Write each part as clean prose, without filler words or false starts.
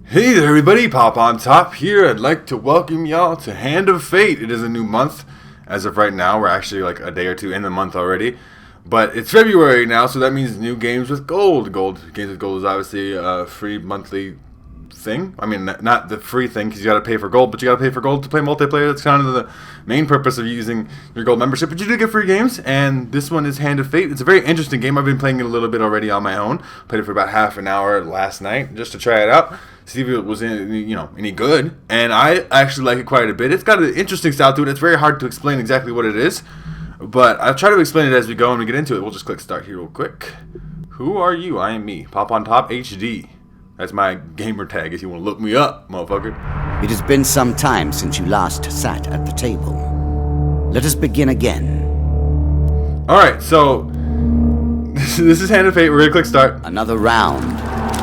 Hey there everybody, Popontop here. I'd like to welcome y'all to Hand of Fate. It is a new month. As of right now, we're actually like a day or two in the month already. But it's February now, so that means new games with gold. Games with gold is obviously a free monthly thing. I mean, not the free thing because you gotta pay for gold, but you gotta pay for gold to play multiplayer. That's kind of the main purpose of using your gold membership. But you do get free games, and this one is Hand of Fate. It's a very interesting game. I've been playing it a little bit already on my own. Played it for about half an hour last night just to try it out, see if it was any good. And I actually like it quite a bit. It's got an interesting style to it. It's very hard to explain exactly what it is, but I'll try to explain it as we go and we get into it. We'll just click start here real quick. Who are you? I am me, Popontop HD. That's my gamer tag if you want to look me up, motherfucker. It has been some time since you last sat at the table. Let us begin again. Alright, so this is Hand of Fate. We're going to click start. Another round,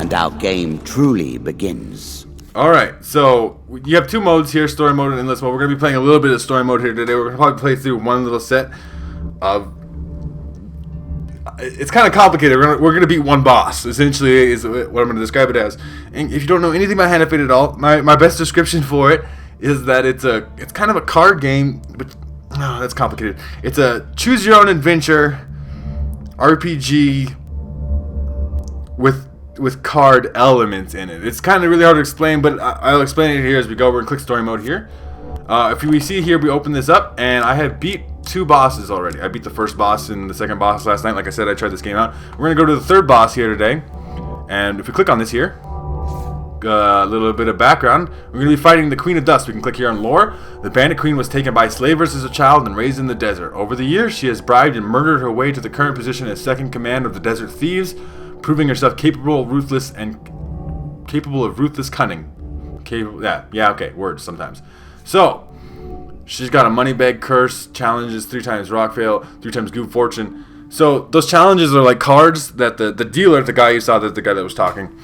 and our game truly begins. Alright, so you have two modes here, story mode and endless mode. We're going to be playing a little bit of story mode here today. We're going to probably play through one little set of... It's kind of complicated. We're gonna beat one boss, essentially, is what I'm going to describe it as. And if you don't know anything about Hand of Fate at all, my best description for it is that it's kind of a card game, but that's complicated. It's a choose your own adventure RPG with card elements in it. It's kind of really hard to explain, but I'll explain it here as we go. We're gonna click story mode here. If we see here, we open this up, and I have beat two bosses already. I beat the first boss and the second boss last night. Like I said, I tried this game out. We're gonna go to the third boss here today, and if we click on this here, a little bit of background, we're gonna be fighting the Queen of Dust. We can click here on lore. The bandit queen was taken by slavers as a child and raised in the desert. Over the years, she has bribed and murdered her way to the current position as second command of the desert thieves, proving herself capable of ruthless cunning. Okay, words sometimes. So, she's got a money bag curse, challenges 3 times rock fail, 3 times good fortune. So those challenges are like cards that the dealer, the guy you saw, the guy that was talking,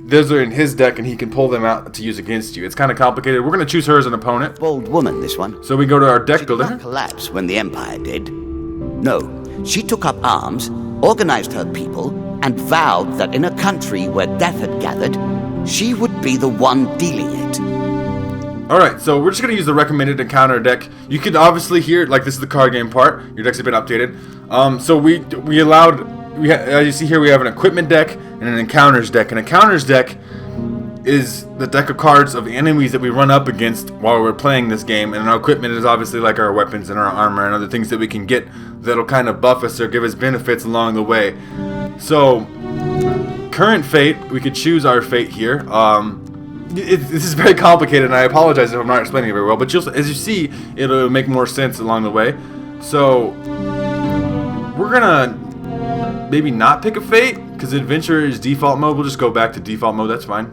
those are in his deck and he can pull them out to use against you. It's kind of complicated. We're going to choose her as an opponent. Bold woman, this one. So we go to our deck builder. She did not collapse when the Empire did. No, she took up arms, organized her people, and vowed that in a country where death had gathered, she would be the one dealing it. Alright, so we're just going to use the recommended encounter deck. You can obviously hear, like, this is the card game part. Your decks have been updated. So as you see here, we have an equipment deck and an encounters deck. An encounters deck is the deck of cards of enemies that we run up against while we're playing this game. And our equipment is obviously like our weapons and our armor and other things that we can get that'll kind of buff us or give us benefits along the way. So, current fate, we could choose our fate here. This is very complicated, and I apologize if I'm not explaining it very well, but as you see, it'll make more sense along the way. So, we're gonna maybe not pick a fate, because adventure is default mode. We'll just go back to default mode, that's fine.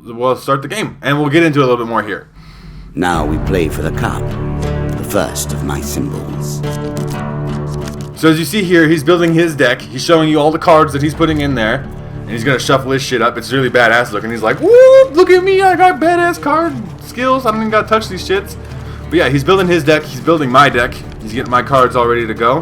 We'll start the game, and we'll get into it a little bit more here. Now we play for the cup, the first of my symbols. So as you see here, he's building his deck. He's showing you all the cards that he's putting in there. And he's going to shuffle his shit up. It's really badass looking. He's like, woo, look at me. I got badass card skills. I don't even got to touch these shits. But yeah, he's building his deck. He's building my deck. He's getting my cards all ready to go.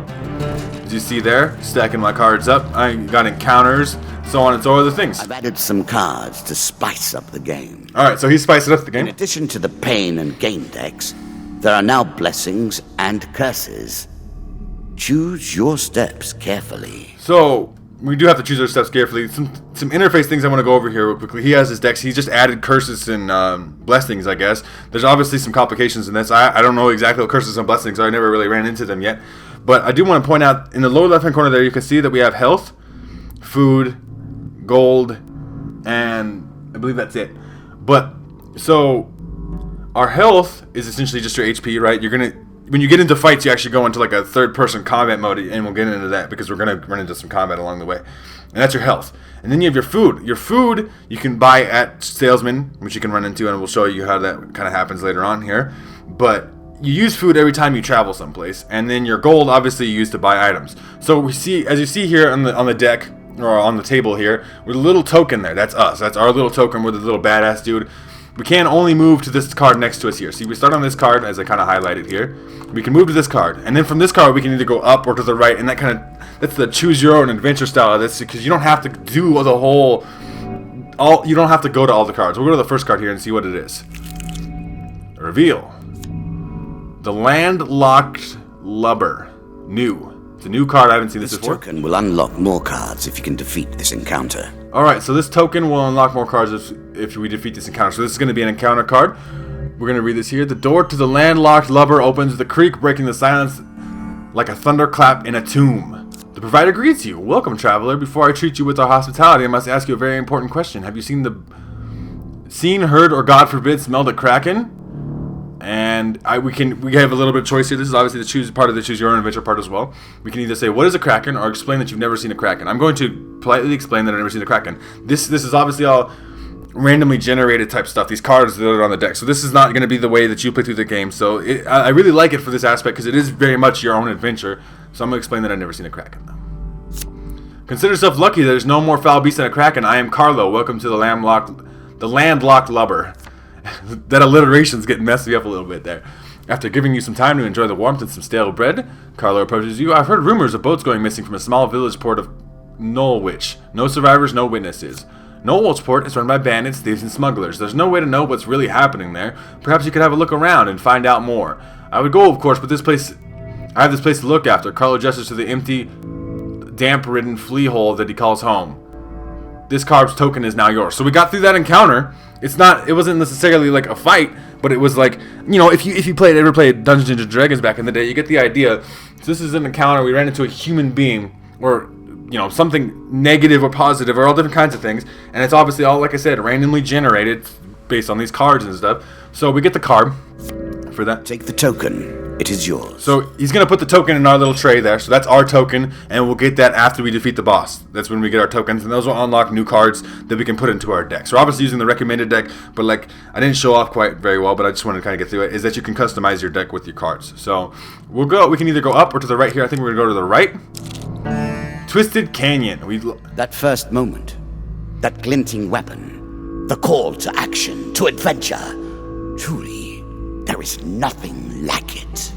As you see there, stacking my cards up. I got encounters, so on and so other things. I've added some cards to spice up the game. Alright, so he's spicing up the game. In addition to the pain and gain decks, there are now blessings and curses. Choose your steps carefully. So, we do have to choose our steps carefully. Some interface things I want to go over here real quickly. He has his decks. He's just added curses and blessings, I guess. There's obviously some complications in this. I don't know exactly what curses and blessings are. I never really ran into them yet. But I do want to point out, in the lower left-hand corner there, you can see that we have health, food, gold, and I believe that's it. But, so, our health is essentially just your HP, right? You're going to... When you get into fights, you actually go into like a third-person combat mode, and we'll get into that because we're going to run into some combat along the way. And that's your health. And then you have your food. Your food you can buy at Salesman, which you can run into, and we'll show you how that kind of happens later on here. But you use food every time you travel someplace, and then your gold obviously you use to buy items. So we see, as you see here on the deck or on the table here, with a little token there. That's us. That's our little token. We're the little badass dude. We can only move to this card next to us here. See, we start on this card, as I kind of highlighted here. We can move to this card, and then from this card we can either go up or to the right, and that's the choose your own adventure style of this, because you don't have to do the whole you don't have to go to all the cards. We'll go to the first card here and see what it is. Reveal. The Landlocked Lubber. New. It's a new card. I haven't seen this before. This token will unlock more cards if you can defeat this encounter. Alright, so this token will unlock more cards if we defeat this encounter. So this is going to be an encounter card. We're going to read this here. The door to the landlocked lubber opens the creek, breaking the silence like a thunderclap in a tomb. The provider greets you. Welcome, traveler. Before I treat you with our hospitality, I must ask you a very important question. Have you seen, heard, or God forbid, smelled a kraken? And we have a little bit of choice here. This is obviously the choose your own adventure part as well. We can either say what is a kraken or explain that you've never seen a kraken. I'm going to politely explain that I've never seen a kraken. This is obviously all randomly generated type stuff. These cards that are on the deck. So this is not going to be the way that you play through the game. So I really like it for this aspect because it is very much your own adventure. So I'm going to explain that I've never seen a kraken though. Consider yourself lucky. There's no more foul beast than a kraken. I am Carlo. Welcome to the landlocked lubber. That alliteration's getting messed me up a little bit there. After giving you some time to enjoy the warmth and some stale bread, Carlo approaches you. I've heard rumors of boats going missing from a small village port of Knollwich. No survivors, no witnesses. Knollwich port is run by bandits, thieves, and smugglers. There's no way to know what's really happening there. Perhaps you could have a look around and find out more. I would go, of course, but I have this place to look after. Carlo gestures to the empty, damp-ridden flea hole that he calls home. This card's token is now yours. So we got through that encounter. It wasn't necessarily like a fight, but it was like, you know, if you ever played Dungeons and Dragons back in the day, you get the idea. So this is an encounter. We ran into a human being, or you know, something negative or positive, or all different kinds of things, and it's obviously all, like I said, randomly generated based on these cards and stuff. So we get the card for that. Take the token. It is yours. So he's going to put the token in our little tray there. So that's our token, and we'll get that after we defeat the boss. That's when we get our tokens, and those will unlock new cards that we can put into our deck. So we're obviously using the recommended deck, but like I didn't show off quite very well, but I just wanted to kind of get through it, is that you can customize your deck with your cards. So we can either go up or to the right here. I think we're going to go to the right. Twisted Canyon. That first moment, that glinting weapon, the call to action, to adventure. Truly, there is nothing like it.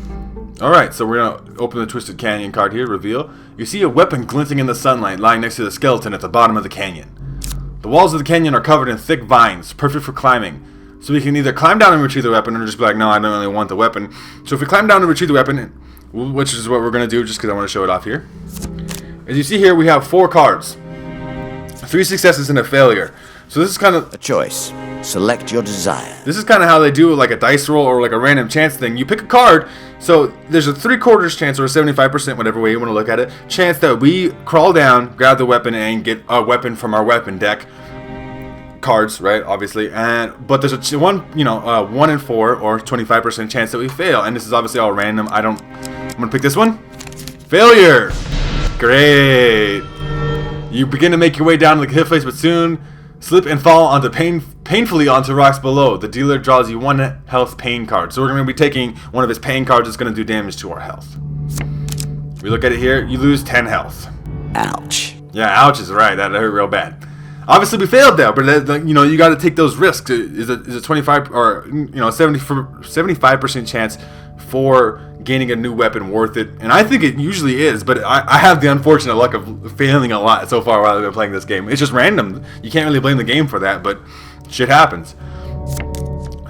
Alright, so we're going to open the Twisted Canyon card here, reveal. You see a weapon glinting in the sunlight lying next to the skeleton at the bottom of the canyon. The walls of the canyon are covered in thick vines, perfect for climbing. So we can either climb down and retrieve the weapon, or just be like, no, I don't really want the weapon. So if we climb down and retrieve the weapon, which is what we're going to do just because I want to show it off here. As you see here, we have 4 cards. 3 successes and a failure. So this is kind of a choice. Select your desire. This is kind of how they do like a dice roll or like a random chance thing. You pick a card, so there's a 3/4 chance or a 75%, whatever way you want to look at it, chance that we crawl down, grab the weapon, and get a weapon from our weapon deck. Cards, right? Obviously, but there's a 1 in 4 or 25% chance that we fail, and this is obviously all random. I'm gonna pick this one. Failure. Great. You begin to make your way down to the cliff face, but soon slip and fall onto painfully onto rocks below. The dealer draws you 1 health pain card. So we're going to be taking one of his pain cards that's going to do damage to our health. We look at it here. You lose 10 health. Ouch. Yeah, ouch is right. That hurt real bad. Obviously, we failed there, but you got to take those risks. Is it 25 or 75% chance for gaining a new weapon worth it? And I think it usually is, but I have the unfortunate luck of failing a lot so far while I've been playing this game. It's just random. You can't really blame the game for that, but shit happens.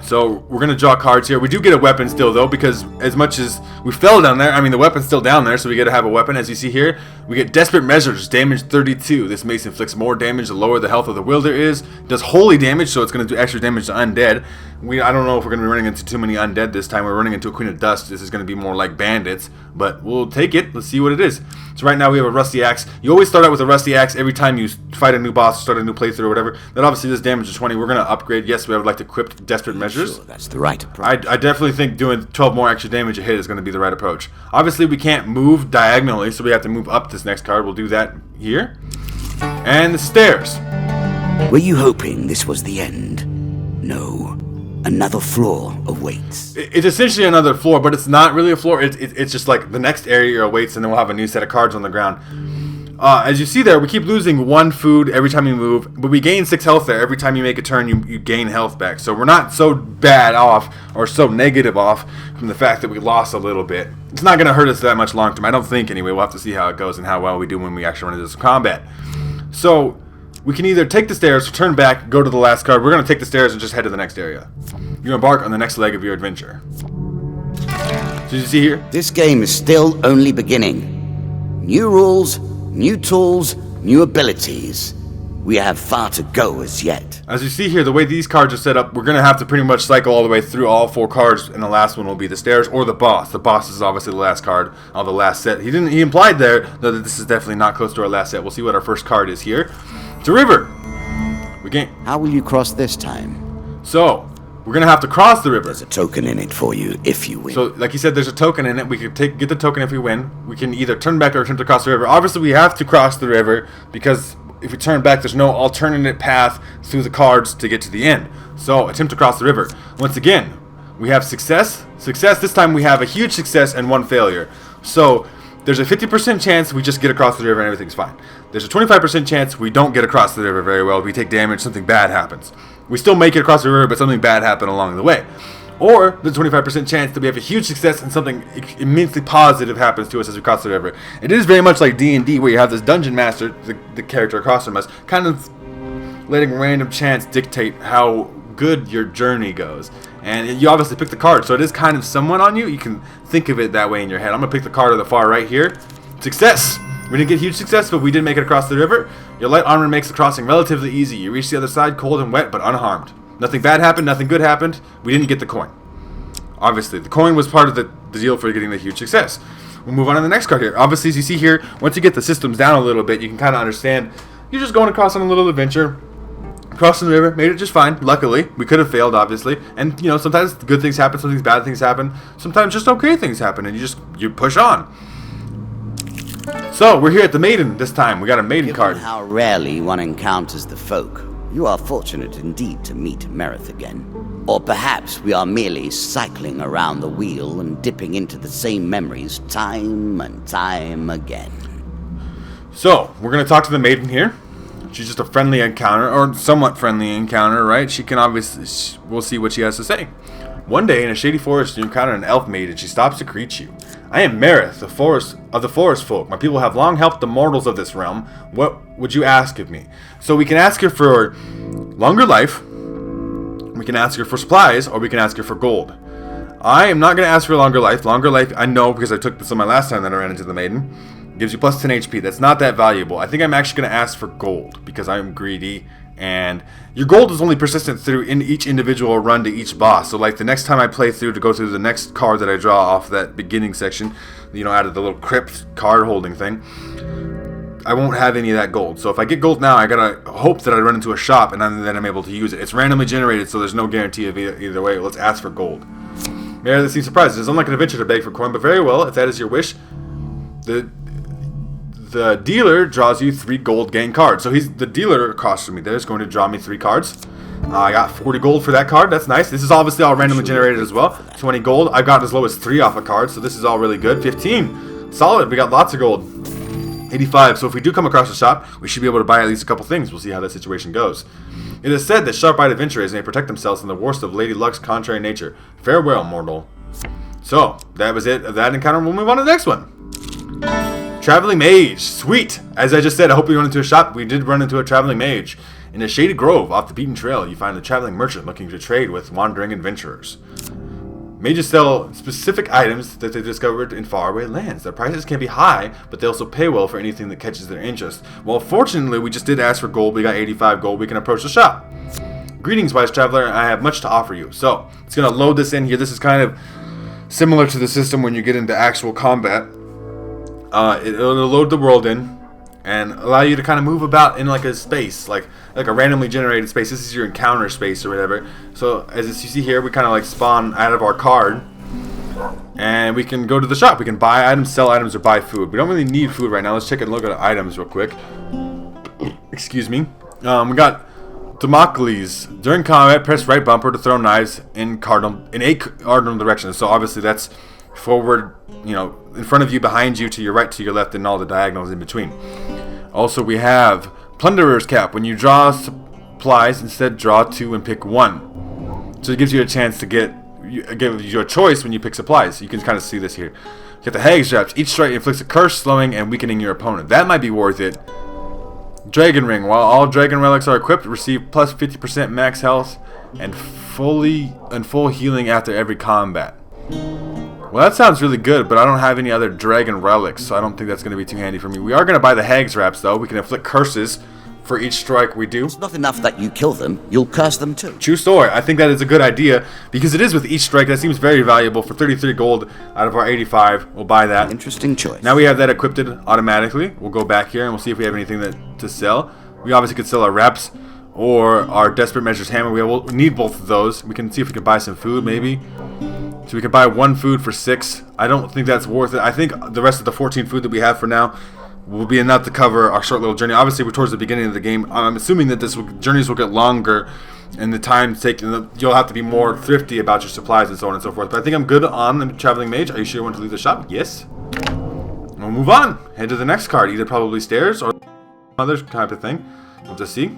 So we're going to draw cards here. We do get a weapon still, though, because as much as we fell down there, I mean, the weapon's still down there, so we got to have a weapon. As you see here, we get Desperate Measures, damage 32. This mace inflicts more damage the lower the health of the wielder is. Does holy damage, so it's going to do extra damage to undead. I don't know if we're going to be running into too many undead this time. We're running into a Queen of Dust. This is going to be more like bandits, but we'll take it. Let's see what it is. So right now we have a Rusty Axe. You always start out with a Rusty Axe every time you fight a new boss, start a new playthrough or whatever. That obviously does damage to 20. We're going to upgrade. Yes, we would like to equip Desperate Measures. Sure, that's the right approach. I definitely think doing 12 more extra damage a hit is going to be the right approach. Obviously, we can't move diagonally, so we have to move up this next card. We'll do that here. And the stairs. Were you hoping this was the end? No. Another floor awaits. It's essentially another floor, but it's not really a floor. It's just like the next area awaits, and then we'll have a new set of cards on the ground. As you see there, we keep losing 1 food every time you move, but we gain 6 health there. Every time you make a turn, you gain health back. So we're not so bad off, or so negative off, from the fact that we lost a little bit. It's not going to hurt us that much long term, I don't think anyway. We'll have to see how it goes and how well we do when we actually run into some combat. So We can either take the stairs, turn back, go to the last card. We're going to take the stairs and just head to the next area. You embark on the next leg of your adventure. So you see here? This game is still only beginning. New rules, new tools, new abilities. We have far to go as yet. As you see here, the way these cards are set up, we're going to have to pretty much cycle all the way through all 4 cards, and the last one will be the stairs or the boss. The boss is obviously the last card of the last set. He implied there that this is definitely not close to our last set. We'll see what our first card is here. It's a river. How will you cross this time? So, we're going to have to cross the river. There's a token in it for you if you win. So, like you said, there's a token in it. We could get the token if we win. We can either turn back or attempt to cross the river. Obviously, we have to cross the river because if we turn back, there's no alternate path through the cards to get to the end. So, attempt to cross the river. Once again, we have success. Success. This time we have a huge success and 1 failure. So, there's a 50% chance we just get across the river and everything's fine. There's a 25% chance we don't get across the river very well. We take damage, something bad happens. We still make it across the river, but something bad happened along the way. Or there's a 25% chance that we have a huge success and something immensely positive happens to us as we cross the river. It is very much like D&D, where you have this dungeon master, the character across from us, kind of letting random chance dictate how good your journey goes. And you obviously pick the card, so it is kind of somewhat on you. You can think of it that way in your head. I'm going to pick the card to the far right here. Success! We didn't get huge success, but we did make it across the river. Your light armor makes the crossing relatively easy. You reach the other side cold and wet, but unharmed. Nothing bad happened, nothing good happened. We didn't get the coin. Obviously, the coin was part of the deal for getting the huge success. We'll move on to the next card here. Obviously, as you see here, once you get the systems down a little bit, you can kind of understand. You're just going across on a little adventure. Crossing the river, made it just fine. Luckily, we could have failed, obviously. And, you know, sometimes good things happen, sometimes bad things happen. Sometimes just okay things happen, and you push on. So, we're here at the Maiden this time. We got a Maiden card. Given how rarely one encounters the folk, you are fortunate indeed to meet Merith again. Or perhaps we are merely cycling around the wheel and dipping into the same memories time and time again. So, we're going to talk to the Maiden here. She's just a friendly encounter, or somewhat friendly encounter, right? She can obviously, we'll see what she has to say. One day in a shady forest, you encounter an elf maiden. She stops to greet you. I am Merith, the forest folk. My people have long helped the mortals of this realm. What would you ask of me? So we can ask her for longer life, we can ask her for supplies, or we can ask her for gold. I am not going to ask for longer life. Longer life, I know because I took this on my last time that I ran into the maiden. Gives you plus 10 HP. That's not that valuable. I think I'm actually going to ask for gold because I'm greedy. And your gold is only persistent through in each individual run to each boss. So like the next time I play through to go through the next card that I draw off that beginning section, you know, out of the little crypt card holding thing, I won't have any of that gold. So if I get gold now, I gotta hope that I run into a shop and then I'm able to use it. It's randomly generated, so there's no guarantee of either way. Let's ask for gold. Merith seems surprised. It is unlike an adventure to beg for coin, but very well, if that is your wish. The dealer draws you 3 gold gain cards. So the dealer across from me there is going to draw me 3 cards. I got 40 gold for that card. That's nice. This is obviously all randomly generated as well. 20 gold. I've got as low as 3 off a card, so this is all really good. 15. Solid. We got lots of gold. 85. So if we do come across a shop, we should be able to buy at least a couple things. We'll see how that situation goes. It is said that sharp-eyed adventurers may protect themselves from the worst of Lady Luck's contrary nature. Farewell, mortal. So, that was it of that encounter. We'll move on to the next one. Traveling Mage. Sweet. As I just said, I hope we run into a shop. We did run into a Traveling Mage. In a shady grove off the beaten trail, you find a traveling merchant looking to trade with wandering adventurers. Mages sell specific items that they discovered in faraway lands. Their prices can be high, but they also pay well for anything that catches their interest. Well, fortunately, we just did ask for gold. We got 85 gold. We can approach the shop. Greetings, wise traveler. I have much to offer you. So, it's going to load this in here. This is kind of similar to the system when you get into actual combat. It'll load the world in and allow you to kind of move about in like a space, like a randomly generated space. This is your encounter space or whatever. So as you see here, we kind of like spawn out of our card, and we can go to the shop. We can buy items, sell items, or buy food. We don't really need food right now. Let's check and look at items real quick. Excuse me. We got Damocles. During combat, press right bumper to throw knives in a cardinal direction. So obviously that's forward, you know, in front of you, behind you, to your right, to your left, and all the diagonals in between. Also, we have Plunderer's Cap. When you draw supplies, instead draw 2 and pick 1. So it gives you a chance to give you a choice when you pick supplies. You can kind of see this here. You get the Hag's Traps. Each strike inflicts a curse, slowing and weakening your opponent. That might be worth it. Dragon Ring. While all Dragon Relics are equipped, receive plus 50% max health and full healing after every combat. Well, that sounds really good, but I don't have any other Dragon Relics, so I don't think that's going to be too handy for me. We are going to buy the Hag's Wraps, though. We can inflict curses for each strike we do. It's not enough that you kill them, you'll curse them too. True story. I think that is a good idea, because it is with each strike. That seems very valuable. For 33 gold out of our 85, we'll buy that. Interesting choice. Now we have that equipped automatically. We'll go back here and we'll see if we have anything to sell. We obviously could sell our reps or our Desperate Measures Hammer. We need both of those. We can see if we can buy some food, maybe. So we can buy 1 food for 6. I don't think that's worth it. I think the rest of the 14 food that we have for now will be enough to cover our short little journey. Obviously, we're towards the beginning of the game. I'm assuming that journeys will get longer, and the time taken, you'll have to be more thrifty about your supplies and so on and so forth. But I think I'm good on the Traveling Mage. Are you sure you want to leave the shop? Yes. We'll move on. Head to the next card. Either probably stairs or other type of thing. We'll just see.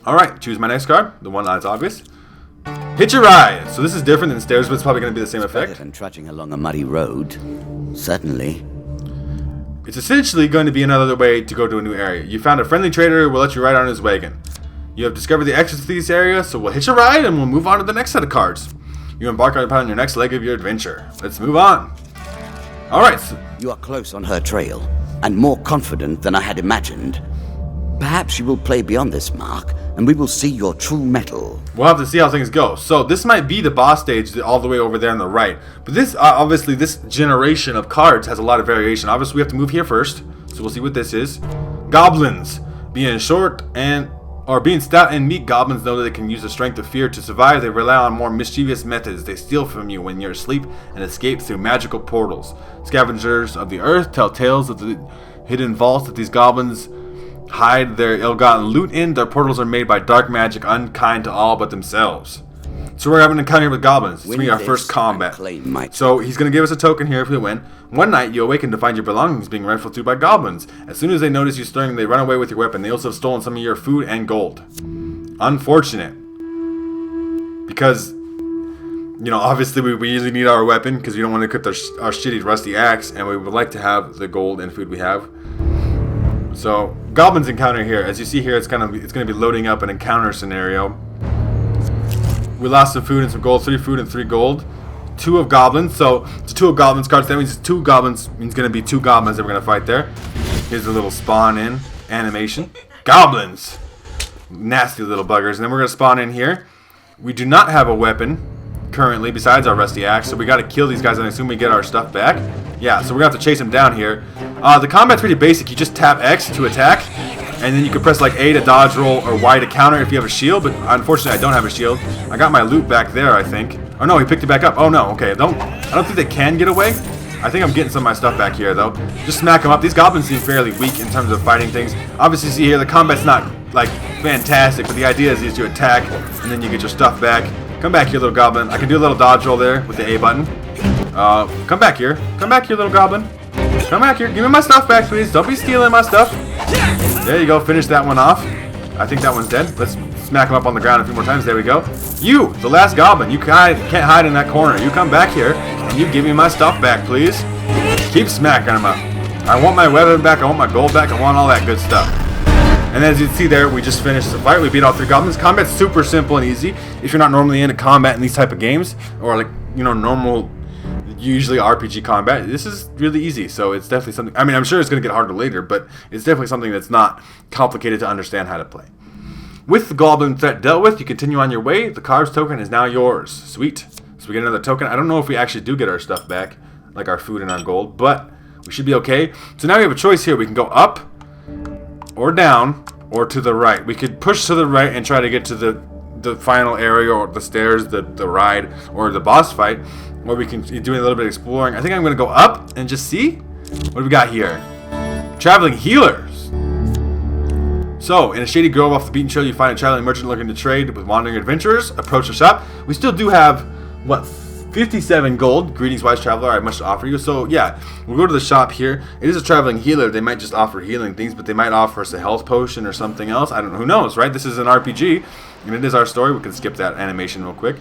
Alright, choose my next card. The one that's obvious. Hitch a Ride. So this is different than stairs, but it's probably going to be the same effect. Better than trudging along a muddy road. Certainly. It's essentially going to be another way to go to a new area. You found a friendly trader who will let you ride on his wagon. You have discovered the exits to this area, so we'll hitch a ride and we'll move on to the next set of cards. You embark upon your next leg of your adventure. Let's move on. Alright. You are close on her trail, and more confident than I had imagined. Perhaps you will play beyond this mark, and we will see your true mettle. We'll have to see how things go. So this might be the boss stage all the way over there on the right. But this, obviously, this generation of cards has a lot of variation. Obviously, we have to move here first. So we'll see what this is. Goblins. Being stout and meek, goblins know that they can use the strength of fear to survive. They rely on more mischievous methods. They steal from you when you're asleep and escape through magical portals. Scavengers of the earth tell tales of the hidden vaults that these goblins hide their ill-gotten loot in. Their portals are made by dark magic, unkind to all but themselves. So we're having an encounter with goblins. It's going to be our first combat. So he's going to give us a token here if we win. One night you awaken to find your belongings being rifled through by goblins. As soon as they notice you stirring, they run away with your weapon. They also have stolen some of your food and gold. Unfortunate. Because, you know, obviously we usually need our weapon because we don't want to equip our shitty rusty axe, and we would like to have the gold and food we have. So goblins encounter here. As you see here, it's going to be loading up an encounter scenario. We lost some food and some gold. 3 food and 3 gold. 2 of goblins. So it's 2 of goblins cards. That means 2 goblins means going to be 2 goblins that we're going to fight there. Here's a little spawn in animation. Goblins. Nasty little buggers. And then we're going to spawn in here. We do not have a weapon currently besides our rusty axe, so we got to kill these guys and I assume we get our stuff back. Yeah, so we're going to have to chase them down here. The combat's pretty basic. You just tap X to attack, and then you can press like A to dodge roll or Y to counter if you have a shield, but unfortunately I don't have a shield. I got my loot back there, I think. Oh no, he picked it back up. Oh no, okay. I don't think they can get away. I think I'm getting some of my stuff back here though. Just smack them up. These goblins seem fairly weak in terms of fighting things. Obviously, see here, the combat's not like fantastic, but the idea is you attack and then you get your stuff back. Come back here, little goblin. I can do a little dodge roll there with the A button. Come back here. Come back here, little goblin. Come back here. Give me my stuff back, please. Don't be stealing my stuff. There you go. Finish that one off. I think that one's dead. Let's smack him up on the ground a few more times. There we go. You, the last goblin. You can't hide in that corner. You come back here and you give me my stuff back, please. Keep smacking him up. I want my weapon back. I want my gold back. I want all that good stuff. And as you can see there, we just finished the fight. We beat all 3 goblins. Combat's super simple and easy. If you're not normally into combat in these type of games, or like, you know, normal, usually RPG combat, this is really easy. So it's definitely something, I mean, I'm sure it's going to get harder later, but it's definitely something that's not complicated to understand how to play. With the goblin threat dealt with, you continue on your way. The cards token is now yours. Sweet. So we get another token. I don't know if we actually do get our stuff back, like our food and our gold, but we should be okay. So now we have a choice here. We can go up, or down, or to the right. We could push to the right and try to get to the final area, or the stairs, the ride, or the boss fight, or we can do a little bit of exploring. I think I'm going to go up and just see what do we got here. Traveling healers. So, in a shady grove off the beaten trail, you find a traveling merchant looking to trade with wandering adventurers. Approach the shop. We still do have, what, 57 gold. Greetings, wise traveler. I have much to offer you. So, yeah, we'll go to the shop here. It is a traveling healer. They might just offer healing things, but they might offer us a health potion or something else. I don't know. Who knows, right? This is an RPG, and it is our story. We can skip that animation real quick.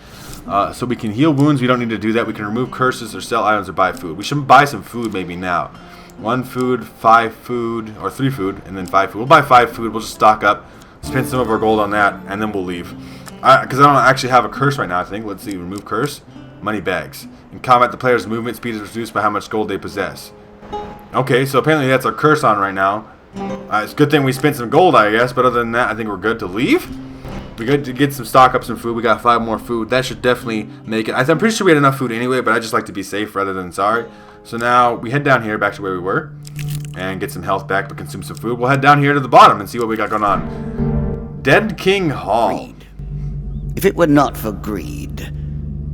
So we can heal wounds. We don't need to do that. We can remove curses or sell items or buy food. We should buy some food maybe now. 1 food, 5 food, or 3 food, and then 5 food. We'll buy 5 food. We'll just stock up, spend some of our gold on that, and then we'll leave. Because I don't actually have a curse right now, I think. Let's see. Remove curse. Money bags. In combat, the player's movement speed is reduced by how much gold they possess. Okay, so apparently that's our curse on right now. It's a good thing we spent some gold, I guess. But other than that, I think we're good to leave. We're good to get some stock up some food. We got 5 more food. That should definitely make it. I'm pretty sure we had enough food anyway, but I just like to be safe rather than sorry. So now we head down here back to where we were and get some health back, but consume some food. We'll head down here to the bottom and see what we got going on. Dead King Hall. Greed. If it were not for greed,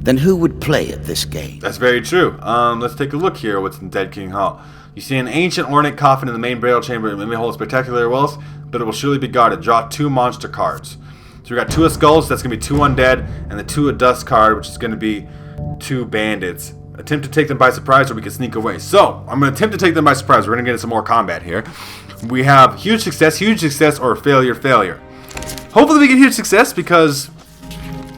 then who would play at this game? That's very true. Let's take a look here. What's in Dead King Hall? You see an ancient ornate coffin in the main burial chamber. It may hold spectacular wealth, but it will surely be guarded. Draw 2 monster cards. So we got 2 of skulls. That's gonna be 2 undead, and the 2 of dust card, which is gonna be 2 bandits. Attempt to take them by surprise, or we can sneak away. So I'm gonna attempt to take them by surprise. We're gonna get into some more combat here. We have huge success, or failure, failure. Hopefully we get huge success, because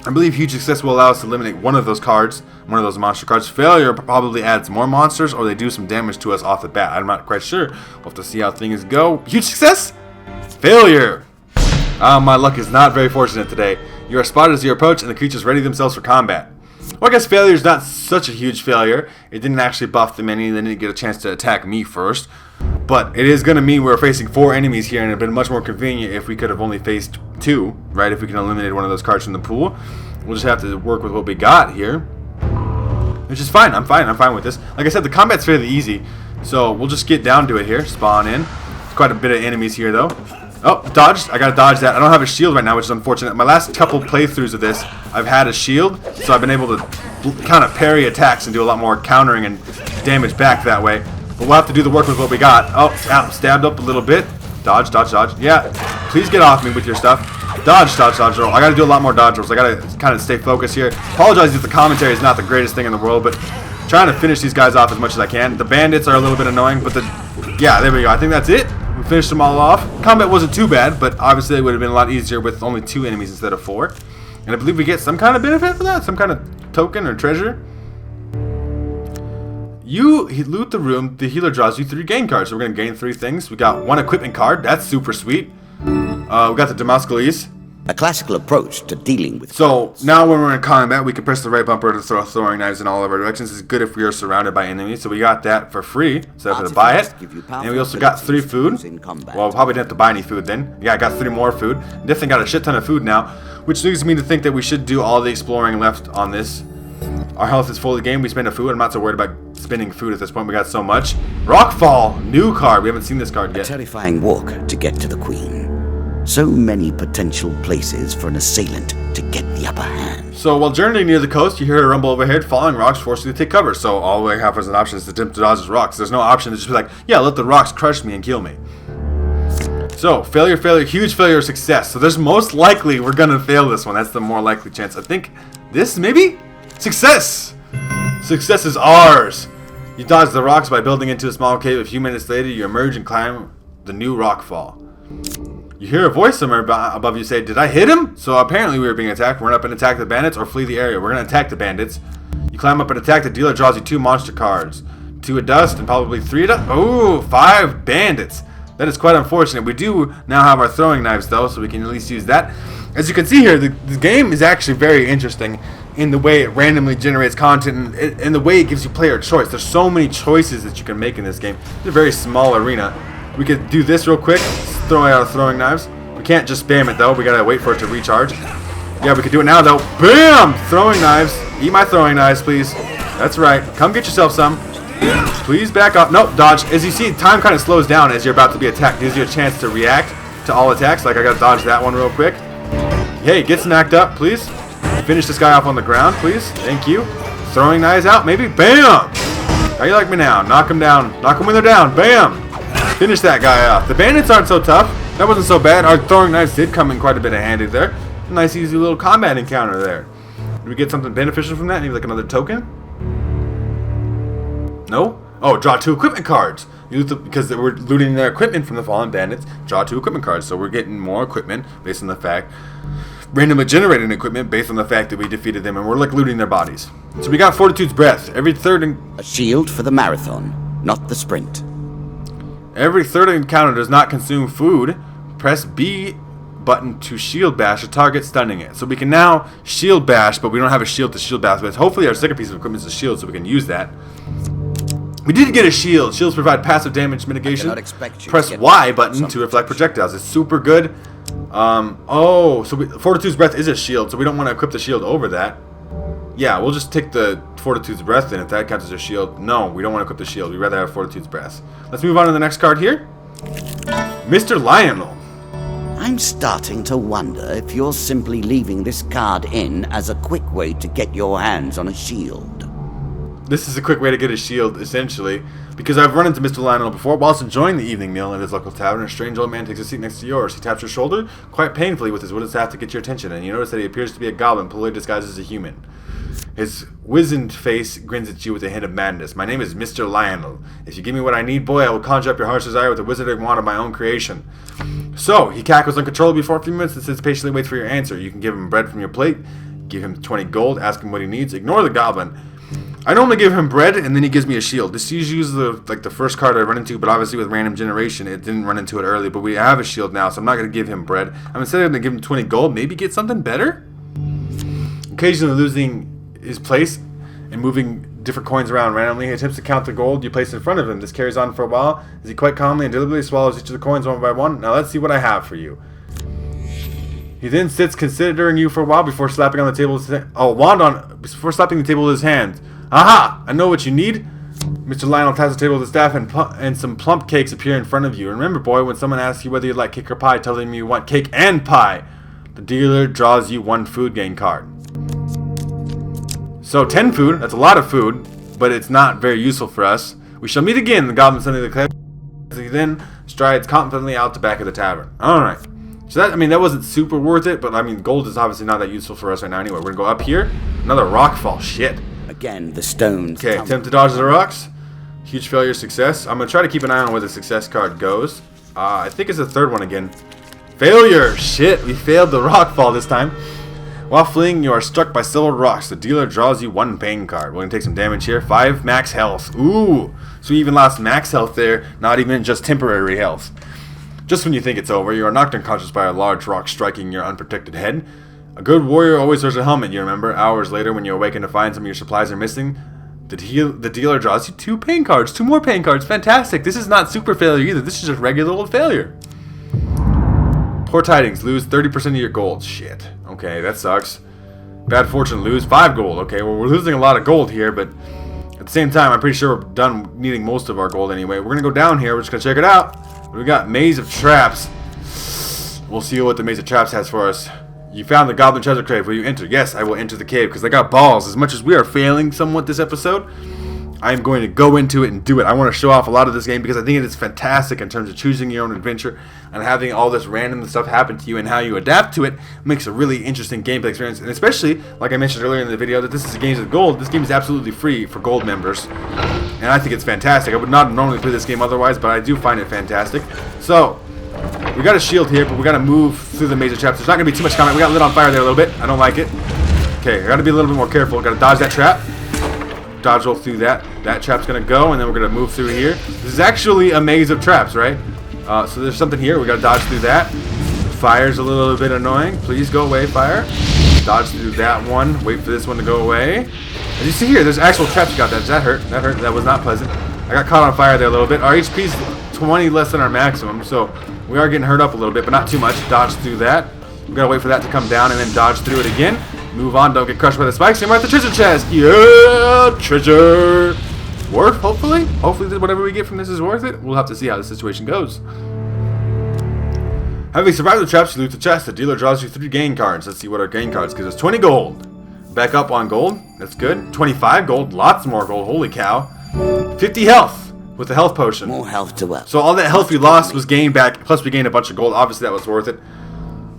I believe huge success will allow us to eliminate one of those cards, one of those monster cards. Failure probably adds more monsters, or they do some damage to us off the bat. I'm not quite sure. We'll have to see how things go. Huge success? Failure. My luck is not very fortunate today. You are spotted as you approach, and the creatures ready themselves for combat. Well, I guess failure is not such a huge failure. It didn't actually buff them any, they didn't get a chance to attack me first. But it is going to mean we're facing 4 enemies here, and it would have been much more convenient if we could have only faced 2, right? If we can eliminate one of those cards from the pool. We'll just have to work with what we got here. Which is fine. I'm fine with this. Like I said, the combat's fairly easy. So we'll just get down to it here. Spawn in. There's quite a bit of enemies here, though. Oh, dodged. I gotta dodge that. I don't have a shield right now, which is unfortunate. My last couple playthroughs of this, I've had a shield, so I've been able to kind of parry attacks and do a lot more countering and damage back that way. But we'll have to do the work with what we got. Oh, stabbed up a little bit. Dodge, dodge, dodge. Yeah, please get off me with your stuff. Dodge, dodge, dodge roll. I gotta do a lot more dodge rolls. I gotta kind of stay focused here. Apologize if the commentary is not the greatest thing in the world, but trying to finish these guys off as much as I can. The bandits are a little bit annoying, but yeah, there we go. I think that's it. We finished them all off. Combat wasn't too bad, but obviously it would have been a lot easier with only 2 enemies instead of 4. And I believe we get some kind of benefit for that, some kind of token or treasure. You loot the room. The healer draws you 3 gain cards. So we're gonna gain 3 things. We got 1 equipment card. That's super sweet. We got the Damascus. A classical approach to dealing with So now when we're in combat, we can press the right bumper to throw throwing knives in all of our directions. It's good if we are surrounded by enemies. So we got that for free, so I have to buy it. And we also got 3 food. Well, probably didn't have to buy any food then. Yeah, I got 3 more food. Definitely got a shit ton of food now, which leads me to think that we should do all the exploring left on this. Our health is fully gained. We spend a food. I'm not so worried about spending food at this point. We got so much. Rockfall, new card. We haven't seen this card yet. A terrifying walk to get to the queen. So many potential places for an assailant to get the upper hand. So while journeying near the coast, you hear a rumble overhead. Falling rocks force you to take cover. So all we have as an option is to attempt to dodge those rocks. There's no option to just be like, yeah, let the rocks crush me and kill me. So failure, failure, huge failure, success. So there's most likely we're gonna fail this one. That's the more likely chance. I think this maybe success. Success is ours. You dodge the rocks by building into a small cave. A few minutes later, you emerge and climb the new rock fall. You hear a voice somewhere above you say, did I hit him? So apparently we were being attacked. Run up and attack the bandits or flee the area. We're going to attack the bandits. You climb up and attack. The dealer draws you 2 monster cards. 2 of dust and probably 3 of dust. Oh, 5 bandits. That is quite unfortunate. We do now have our throwing knives though, so we can at least use that. As you can see here, the game is actually very interesting in the way it randomly generates content and the way it gives you player choice. There's so many choices that you can make in this game. It's a very small arena. We could do this real quick, throw out our throwing knives. We can't just spam it though, we gotta wait for it to recharge. Yeah, we could do it now though. BAM! Throwing knives. Eat my throwing knives, please. That's right. Come get yourself some. Please back up. Nope, dodge. As you see, time kind of slows down as you're about to be attacked. Gives you a chance to react to all attacks. Like I gotta dodge that one real quick. Hey, get snacked up, please. Finish this guy off on the ground, please. Thank you. Throwing knives out, maybe. BAM! How you like me now? Knock him down. Knock him when they're down. BAM! Finish that guy off. The bandits aren't so tough. That wasn't so bad. Our throwing knives did come in quite a bit of handy there. Nice easy little combat encounter there. Did we get something beneficial from that? Maybe like another token? No? Oh, draw 2 equipment cards. Because we're looting their equipment from the fallen bandits. Draw 2 equipment cards. So we're getting more equipment based on the fact. Randomly generating equipment based on the fact that we defeated them. And we're like looting their bodies. So we got Fortitude's Breath. Every third... A shield for the marathon, not the sprint. Every third encounter does not consume food. Press B button to shield bash a target, stunning it. So we can now shield bash, but we don't have a shield to shield bash with. Hopefully our second piece of equipment is a shield, so we can use that. We did get a shield. Shields provide passive damage mitigation. Press Y button to reflect projectiles. It's super good. So Fortitude's Breath is a shield, so we don't want to equip the shield over that. Yeah, we'll just take the Fortitude's Breath then if that counts as a shield. No, we don't want to equip the shield. We'd rather have Fortitude's Breath. Let's move on to the next card here. Mr. Lionel. I'm starting to wonder if you're simply leaving this card in as a quick way to get your hands on a shield. This is a quick way to get a shield, essentially, because I've run into Mr. Lionel before whilst enjoying the evening meal at his local tavern. A strange old man takes a seat next to yours. He taps your shoulder quite painfully with his wooden staff to get your attention, and you notice that he appears to be a goblin fully disguised as a human. His wizened face grins at you with a hint of madness. My name is Mr. Lionel. If you give me what I need, boy, I will conjure up your heart's desire with a wizarding wand of my own creation. So, he cackles uncontrollably for a few minutes and sits patiently waits for your answer. You can give him bread from your plate, give him 20 gold, ask him what he needs, ignore the goblin. I normally give him bread, and then he gives me a shield. This is usually the first card I run into, but obviously with random generation, it didn't run into it early, but we have a shield now, so I'm not going to give him bread. I'm instead going to give him 20 gold, maybe get something better? Occasionally losing his place and moving different coins around randomly, he attempts to count the gold you place in front of him. This carries on for a while as he quite calmly and deliberately swallows each of the coins one by one. Now let's see what I have for you. He then sits considering you for a while before slapping on the table before slapping the table with his hand. Aha! I know what you need. Mr. Lionel taps the table with his staff and some plump cakes appear in front of you. Remember, boy, when someone asks you whether you like cake or pie, tell them you want cake and pie. The dealer draws you 1 food gain card. So 10 food, that's a lot of food, but it's not very useful for us. We shall meet again, the goblin suddenly declares, as he then strides confidently out the back of the tavern. Alright. So that wasn't super worth it, but gold is obviously not that useful for us right now anyway. We're gonna go up here. Another rock fall. Shit. Again, the stones. Okay, attempt to dodge the rocks. Huge failure, success. I'm gonna try to keep an eye on where the success card goes. I think it's the third one again. Failure! Shit, we failed the rock fall this time. While fleeing, you are struck by several rocks. The dealer draws you 1 pain card. We're going to take some damage here. 5 max health. Ooh! So we even lost max health there, not even just temporary health. Just when you think it's over, you are knocked unconscious by a large rock striking your unprotected head. A good warrior always wears a helmet, you remember. Hours later, when you awaken to find some of your supplies are missing, the dealer draws you 2 pain cards. 2 more pain cards. Fantastic. This is not super failure either. This is just regular old failure. Poor tidings, lose 30% of your gold. Shit. Okay, that sucks. Bad fortune, lose 5 gold. Okay, well, we're losing a lot of gold here, but at the same time, I'm pretty sure we're done needing most of our gold anyway. We're going to go down here. We're just going to check it out. We got Maze of Traps. We'll see what the Maze of Traps has for us. You found the Goblin Treasure Cave. Will you enter? Yes, I will enter the cave because I got balls. As much as we are failing somewhat this episode, I'm going to go into it and do it. I want to show off a lot of this game because I think it is fantastic in terms of choosing your own adventure and having all this random stuff happen to you and how you adapt to it makes a really interesting gameplay experience. And especially, like I mentioned earlier in the video, that this is a Games with Gold. This game is absolutely free for gold members. And I think it's fantastic. I would not normally play this game otherwise, but I do find it fantastic. So, we got a shield here, but we got to move through the maze of traps. There's not going to be too much combat. We got lit on fire there a little bit. I don't like it. Okay, I got to be a little bit more careful. Got to dodge that trap. Dodge roll through that. That trap's going to go, and then we're going to move through here. This is actually a maze of traps, right? So there's something here. We got to dodge through that. Fire's a little bit annoying. Please go away, fire. Dodge through that one. Wait for this one to go away. As you see here, there's actual traps you got. That hurt. That hurt. That was not pleasant. I got caught on fire there a little bit. Our HP's 20 less than our maximum, so we are getting hurt up a little bit, but not too much. Dodge through that. We gotta wait for that to come down and then dodge through it again. Move on, don't get crushed by the spikes. And we're at the treasure chest. Yeah, treasure. Worth, hopefully. Hopefully whatever we get from this is worth it. We'll have to see how the situation goes. Having survived the traps, you loot the chest. The dealer draws you 3 gain cards. Let's see what our gain cards gives us. 20 gold. Back up on gold. That's good. 25 gold. Lots more gold. Holy cow. 50 health with the health potion. More health to up. So all that health we lost was gained back. Plus we gained a bunch of gold. Obviously that was worth it.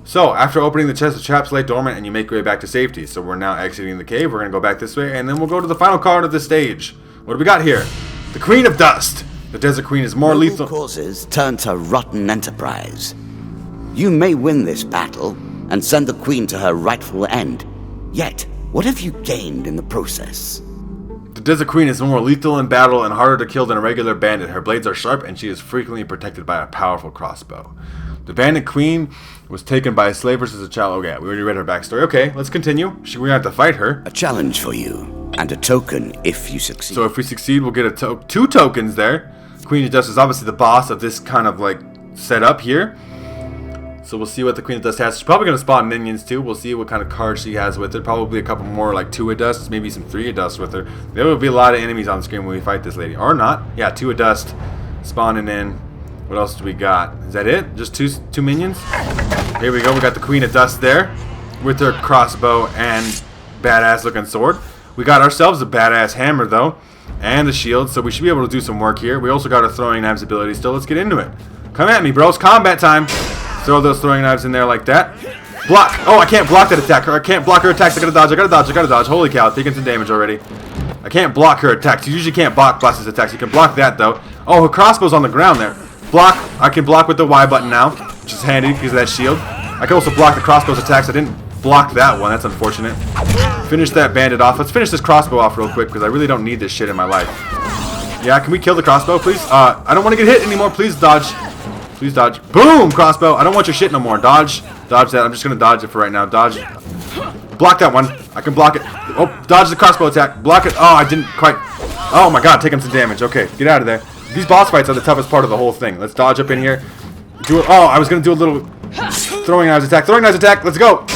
So, after opening the chest, the traps lay dormant and you make your way back to safety. So we're now exiting the cave. We're going to go back this way and then we'll go to the final card of the stage. What do we got here? The Queen of Dust. The Desert Queen is more lethal. Causes turn to rotten enterprise. You may win this battle and send the Queen to her rightful end. Yet, what have you gained in the process? The Desert Queen is more lethal in battle and harder to kill than a regular bandit. Her blades are sharp and she is frequently protected by a powerful crossbow. The Bandit Queen was taken by slavers as a child. Okay, we already read her backstory. Okay, let's continue. We're going to have to fight her. A challenge for you, and a token if you succeed. So if we succeed, we'll get two tokens there. Queen of Dust is obviously the boss of this kind of like setup here. So we'll see what the Queen of Dust has. She's probably going to spawn minions too. We'll see what kind of cards she has with her. Probably a couple more like 2 of Dust, maybe some 3 of Dust with her. There will be a lot of enemies on the screen when we fight this lady. Or not. Yeah, 2 of Dust spawning in. What else do we got? Is that it? Just two minions? Here we go. We got the Queen of Dust there with her crossbow and badass looking sword. We got ourselves a badass hammer though and the shield, so we should be able to do some work here. We also got our throwing knives ability still. Let's get into it. Come at me, bros. Combat time. Throw those throwing knives in there like that. Block. Oh, I can't block that attack. I can't block her attacks. I gotta dodge. I gotta dodge. I gotta dodge. Holy cow, taking some damage already. I can't block her attacks. You usually can't block Blast's attacks. You can block that though. Oh, her crossbow's on the ground there. Block. I can block with the Y button now, which is handy because of that shield. I can also block the crossbow's attacks. I didn't block that one. That's unfortunate. Finish that bandit off. Let's finish this crossbow off real quick because I really don't need this shit in my life. Yeah, can we kill the crossbow, please? I don't want to get hit anymore. Please dodge. Please dodge. Boom! Crossbow. I don't want your shit no more. Dodge. Dodge that. I'm just going to dodge it for right now. Dodge. Block that one. I can block it. Oh, dodge the crossbow attack. Block it. Oh, I didn't quite. Oh my god, take him some damage. Okay, get out of there. These boss fights are the toughest part of the whole thing. Let's dodge up in here. Do it. Oh, I was going to do a little throwing knives attack. Throwing knives attack. Let's go.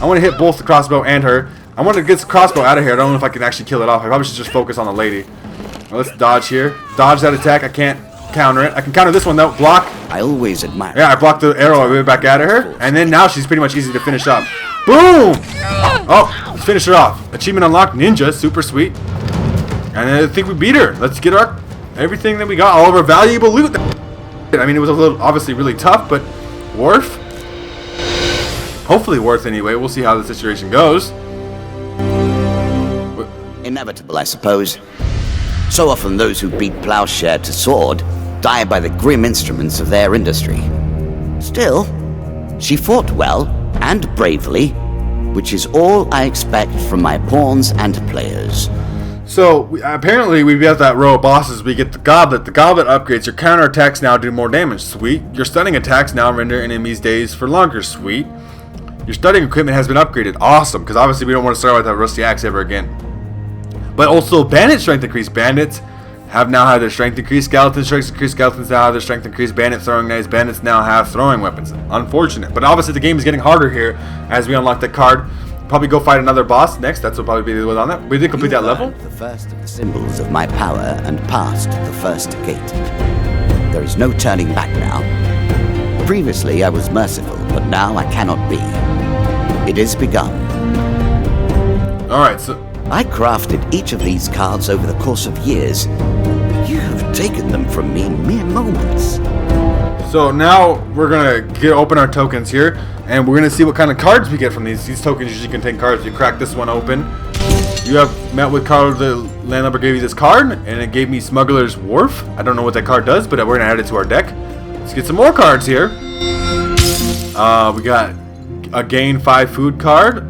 I want to hit both the crossbow and her. I want to get the crossbow out of here. I don't know if I can actually kill it off. I probably should just focus on the lady. Well, let's dodge here. Dodge that attack. I can't counter it. I can counter this one though. Block. I always admire. Yeah, I blocked the arrow. I went back at her. And then now she's pretty much easy to finish up. Boom! Oh, let's finish her off. Achievement unlocked. Ninja. Super sweet. And I think we beat her. Let's get our everything that we got. All of our valuable loot. I mean, it was a little, obviously really tough, but worth. Hopefully worth anyway. We'll see how the situation goes. Inevitable, I suppose. So often those who beat plowshare to sword die by the grim instruments of their industry. Still, she fought well and bravely, which is all I expect from my pawns and players. So, apparently we get that row of bosses. We get the goblet. The goblet upgrades. Your counter attacks now do more damage. Sweet. Your stunning attacks now render enemies dazed for longer. Sweet. Your stunning equipment has been upgraded. Awesome, because obviously we don't want to start with that rusty axe ever again. But also, bandit strength increased. Bandits have now had their strength increased. Skeleton strength increased. Skeletons now have their strength increased. Bandit throwing knives. Bandits now have throwing weapons. Unfortunate. But obviously the game is getting harder here as we unlock the card. Probably go fight another boss next. That's what probably be the one on that. We did complete that level. The first of the symbols of my power and passed the first gate. There is no turning back now. Previously I was merciful, but now I cannot be. It is begun. Alright, so I crafted each of these cards over the course of years. You have taken them from me in mere moments. So now we're gonna open our tokens here, and we're gonna see what kind of cards we get from these. These tokens usually contain cards. You crack this one open. You have met with Carl. The landlubber gave you this card, and it gave me Smuggler's Wharf. I don't know what that card does, but we're gonna add it to our deck. Let's get some more cards here. We got a Gain 5 food card,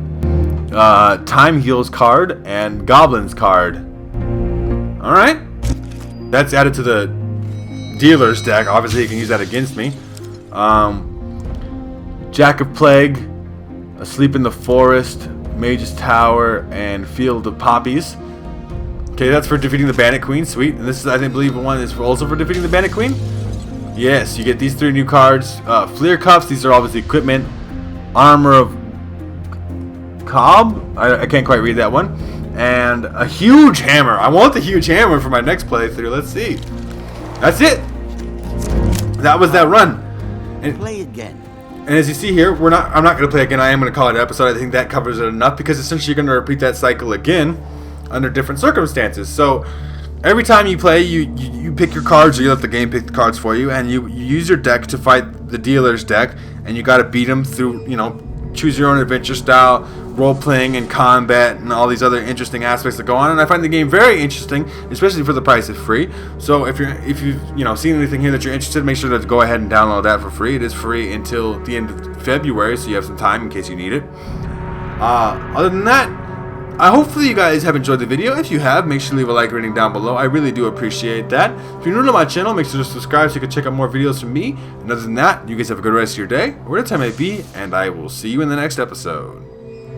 Time Heals card, and Goblins card. All right, that's added to the dealer's deck. Obviously you can use that against me. Jack of Plague, Asleep in the Forest, Mage's Tower, and Field of Poppies. Okay, that's for defeating the Bandit Queen. Sweet. And this is, I believe, one is also for defeating the Bandit Queen. Yes, you get these 3 new cards. Fleer Cuffs, these are obviously equipment. Armor of Cobb, I can't quite read that one. And a huge hammer. I want the huge hammer for my next playthrough. Let's see. That's it. That was that run. And play again. And as you see here, I'm not going to play again. I am going to call it an episode. I think that covers it enough because essentially you're going to repeat that cycle again under different circumstances. So every time you play, you pick your cards, or you let the game pick the cards for you, and you use your deck to fight the dealer's deck, and you got to beat them through, choose your own adventure style, role-playing and combat, and all these other interesting aspects that go on. And I find the game very interesting, especially for the price of free. So if you've seen anything here that you're interested in, make sure to go ahead and download that for free. It is free until the end of February, so you have some time in case you need it. Other than that, Hopefully you guys have enjoyed the video. If you have, make sure to leave a like rating down below. I really do appreciate that. If you're new to my channel, make sure to subscribe so you can check out more videos from me. And other than that, you guys have a good rest of your day, or whatever time it may be, and I will see you in the next episode.